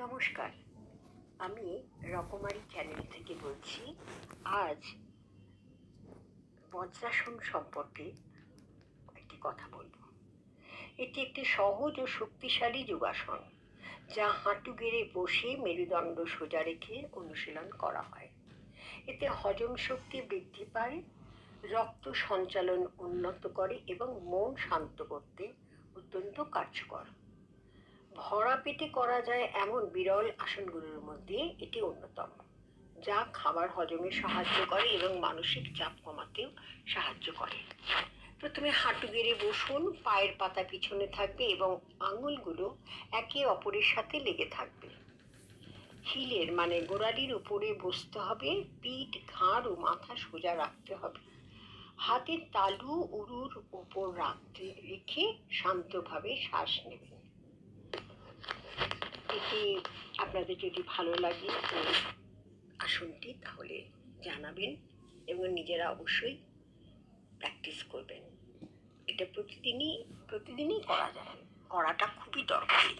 নমস্কার, আমি রকমারি চ্যানেল থেকে বলছি। আজ বজ্রাসন সম্পর্কে একটি কথা বলবো। এটি একটি সহজ ও শক্তিশালী যোগাসন, যা হাঁটু গেড়ে বসে মেরুদণ্ড সোজা রেখে অনুশীলন করা হয়। এতে হজম শক্তি বৃদ্ধি পায়, রক্ত সঞ্চালন উন্নত করে এবং মন শান্ত করতে অত্যন্ত কার্যকর। ভরা পেটে করা যায় এমন বিরল আসনগুলোর মধ্যে এটি অন্যতম, যা খাবার হজমে সাহায্য করে এবং মানসিক চাপ কমাতেও সাহায্য করে। প্রথমে হাঁটু গেড়ে বসুন, পায়ের পাতা পিছনে থাকবে এবং আঙুলগুলো একে অপরের সাথে লেগে থাকবে। হিলের মানে গোড়ালির উপরে বসতে হবে, পিঠ, ঘাড় ও মাথা সোজা রাখতে হবে। হাতের তালু উরুর উপর রেখে শান্তভাবে শ্বাস নেবেন। এটি আপনাদের যদি ভালো লাগে এই আসনটি, তাহলে জানাবেন এবং নিজেরা অবশ্যই প্র্যাকটিস করবেন। এটা প্রতিদিনই করা যায়, করাটা খুবই দরকারি।